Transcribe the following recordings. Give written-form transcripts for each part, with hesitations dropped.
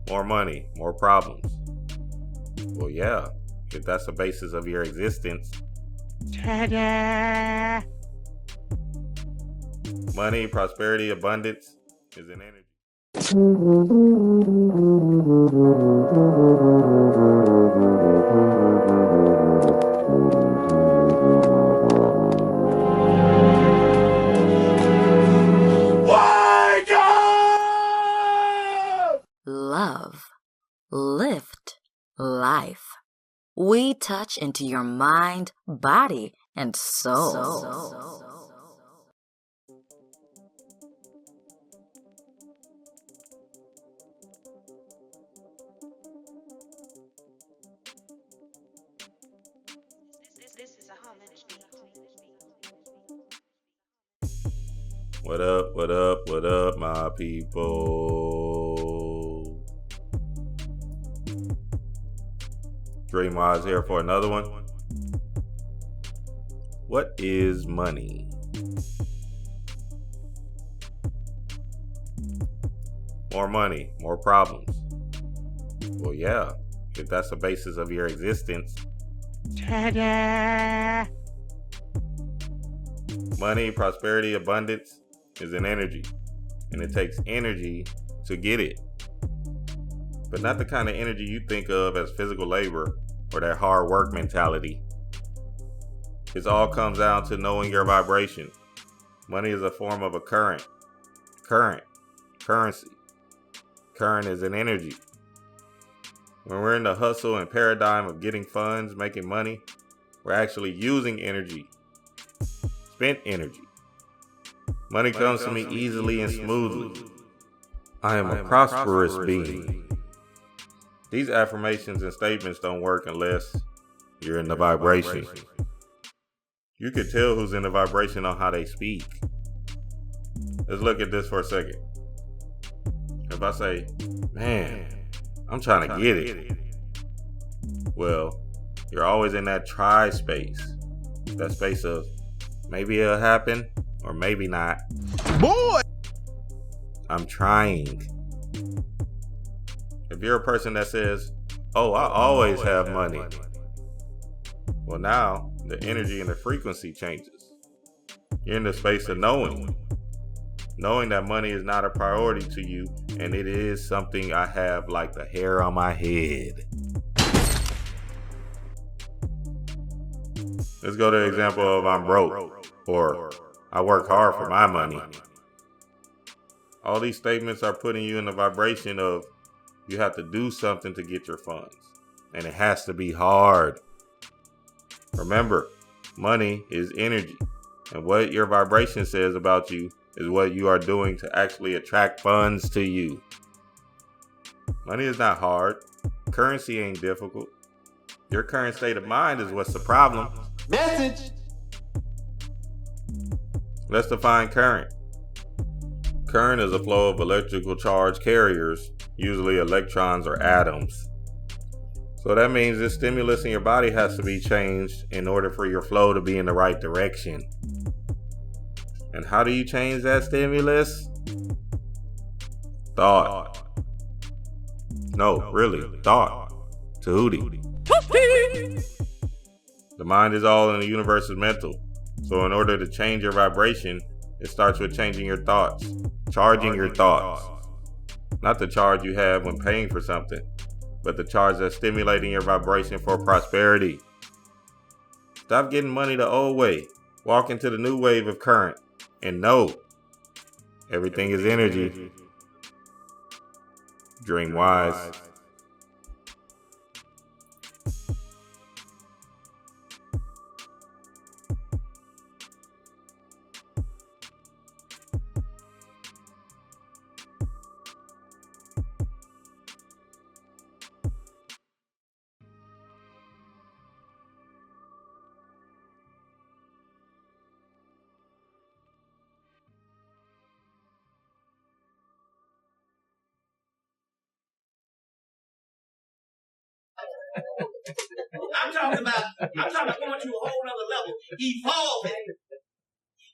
More money, more problems. Well, yeah, if that's the basis of your existence. Ta-da! Money, prosperity, abundance is an energy. Love, lift, life. We touch into your mind, body, and soul. What up, what up, what up, my people? Dreamwise here for another one. What is money? More money, more problems. Well, yeah, if that's the basis of your existence. Ta-da! Money, prosperity, abundance is an energy, and it takes energy to get it. But not the kind of energy you think of as physical labor or that hard work mentality. It all comes down to knowing your vibration. Money is a form of a currency. Current is an energy. When we're in the hustle and paradigm of getting funds, making money, we're actually using energy. Spent energy. Money comes to me easily and smoothly. I am a prosperous being. These affirmations and statements don't work unless you're in the vibration. You can tell who's in the vibration on how they speak. Let's look at this for a second. If I say, man, I'm trying to get it. Well, you're always in that try space. That space of maybe it'll happen or maybe not. Boy! I'm trying. If you're a person that says, oh, I always have money. Well, now the energy and the frequency changes. You're in the space of knowing. Knowing that money is not a priority to you and it is something I have like the hair on my head. Let's go to the example of I'm broke or I work hard for my money. All these statements are putting you in the vibration of you have to do something to get your funds. And it has to be hard. Remember, money is energy. And what your vibration says about you is what you are doing to actually attract funds to you. Money is not hard. Currency ain't difficult. Your current state of mind is what's the problem. Message. Let's define current. Current is a flow of electrical charge carriers, usually electrons or atoms. So that means the stimulus in your body has to be changed in order for your flow to be in the right direction. And how do you change that stimulus? Thought. No, really, thought. Tahuti. The mind is all and the universe is mental. So in order to change your vibration, it starts with changing your thoughts. Charging your thoughts. Not the charge you have when paying for something, but the charge that's stimulating your vibration for prosperity. Stop getting money the old way. Walk into the new wave of current. And know, everything is energy. Dream wise. I'm talking about going to a whole nother level, evolving.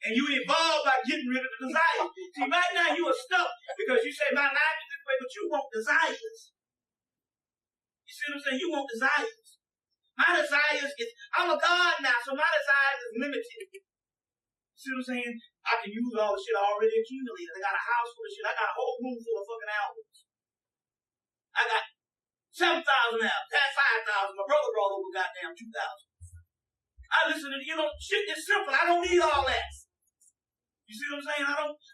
And you evolve by getting rid of the desires. See, right now you are stuck because you say, my life is this way, but you want desires. see what I'm saying? You want desires. My desires is, I'm a God now, so my desires is limited. See what I'm saying? I can use all the shit I already accumulated. I got a house full of shit. I got a whole room full of fucking albums. I got 7,000 albums. That's 5,000. My brother brought over goddamn 2,000. I listen to, shit is simple. I don't need all that. You see what I'm saying?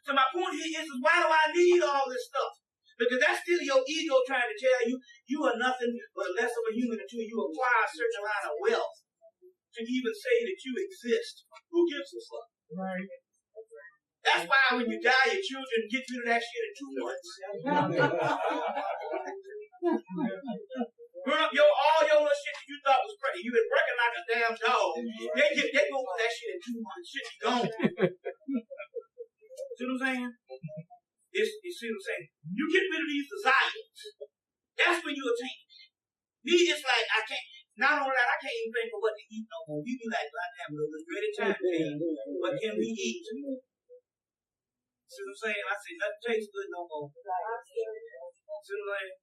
So my point here is why do I need all this stuff? Because that's still your ego trying to tell you you are nothing but less of a human until you acquire a certain amount of wealth to even say that you exist. Who gives a fuck? Right. That's why when you die, your children get rid of that shit in 2 months. Grown up, all your little shit that you thought was pretty, you been breaking like a damn dog. They go with that shit in 2 months. Shit be gone. See what I'm saying? You see what I'm saying? You get rid of these desires. That's when you attain it. Me, it's like I can't. Not only that, I can't even think of what to eat no more. You be like, goddamn, it's ready time came. What can we eat? See what I'm saying? I say nothing tastes good no more. See what I'm saying?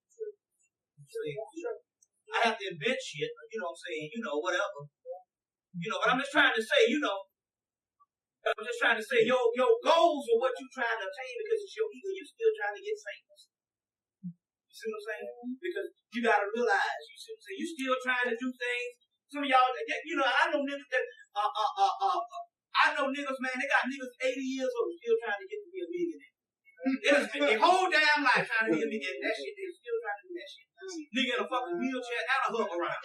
I have to invent shit. You know what I'm saying? Whatever. But I'm just trying to say, I'm just trying to say your goals are what you're trying to attain because it's your ego. You're still trying to get famous. You see what I'm saying? Because you got to realize, you see what I'm saying? You're still trying to do things. Some of y'all, I know niggas that, I know niggas, man, they got niggas 80 years old still trying to get to be a millionaire. They done spent their whole damn life trying to be a millionaire. That shit, they're still trying to do that shit. Nigga in a fucking wheelchair and a hook around.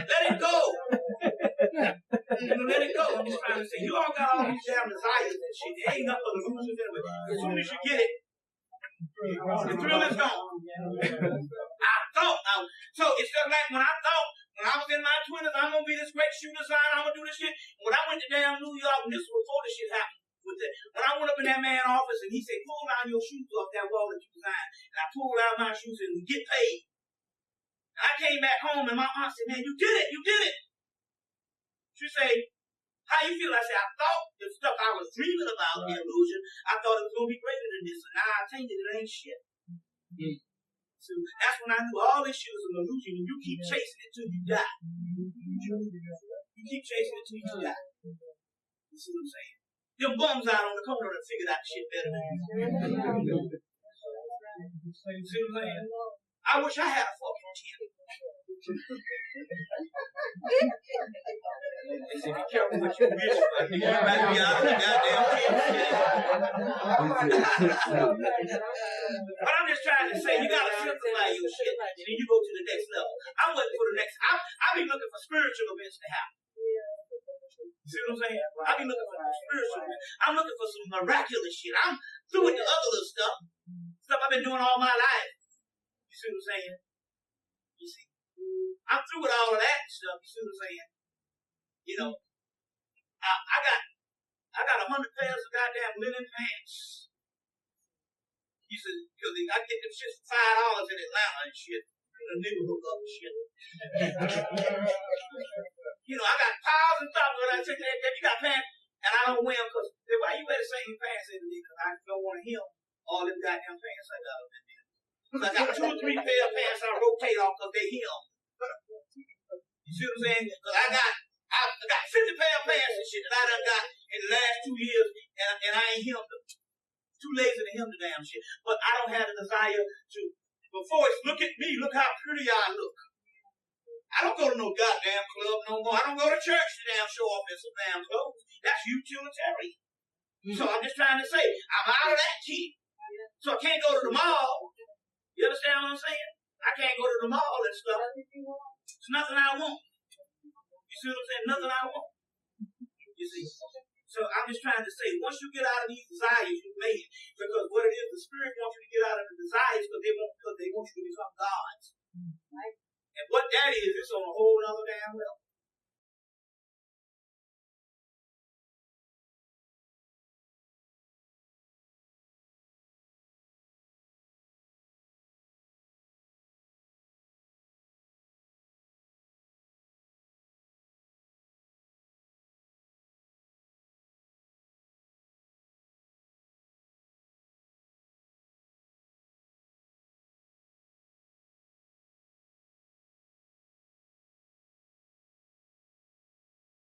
Let it go. Let it go. I'm just trying to say, you all got all these damn desires and shit. It ain't nothing but illusions anyway. As soon as you get it, the thrill is gone. So it's just like when I was in my 20s, I'm going to be this great shoe designer, I'm going to do this shit. When I went to damn New York, and this was before this shit happened. When I went up in that man's office and he said, pull down your shoes off that wall that you designed. And I pulled out my shoes and we get paid. And I came back home and my aunt said, man, you did it. She said, how you feel? I said, I thought the stuff I was dreaming about, the illusion, I thought it was going to be greater than this. And now I attained it, it ain't shit. So that's when I knew all this shit was an illusion and you keep chasing it till you die. You keep chasing it till you die. You see what I'm saying? Them bums out on the corner that figured out shit better than you. See what I'm saying? I wish I had a fucking chin. They said, be careful what you wish for. You might be out of the goddamn chin. But I'm just trying to say, you gotta simplify your shit, and then you go to the next level. I'm looking for the next. I be looking for spiritual events to happen. See what I'm saying? I be looking for spiritual. I'm looking for some miraculous shit. I'm through with the other little stuff I've been doing all my life. You see what I'm saying? You see, I'm through with all of that stuff. You see what I'm saying? I got 100 pairs of goddamn linen pants. You see, because I get them shit for $5 in Atlanta and shit. The nigga hook up and shit. I got piles and stuff, but I take that, you got pants, and I don't wear them because why you wear the same pants every day? Because I don't want to hem all them goddamn pants I got up in there. So I got 2 or 3 pair of pants I rotate off because they hem. You see what I'm saying? Because I got 50 pair of pants and shit that I done got in the last 2 years, and I ain't hemmed them. Too lazy to hem the damn shit. But I don't have the desire to. Before it's look at me, look how pretty I look. I don't go to no goddamn club no more. I don't go to church to damn show off in some damn clothes. That's utilitarian. So I'm just trying to say, I'm out of that key. So I can't go to the mall. You understand what I'm saying? I can't go to the mall and stuff. It's nothing I want. You see what I'm saying? Nothing I want. You see? So I'm just trying to say, once you get out of these desires,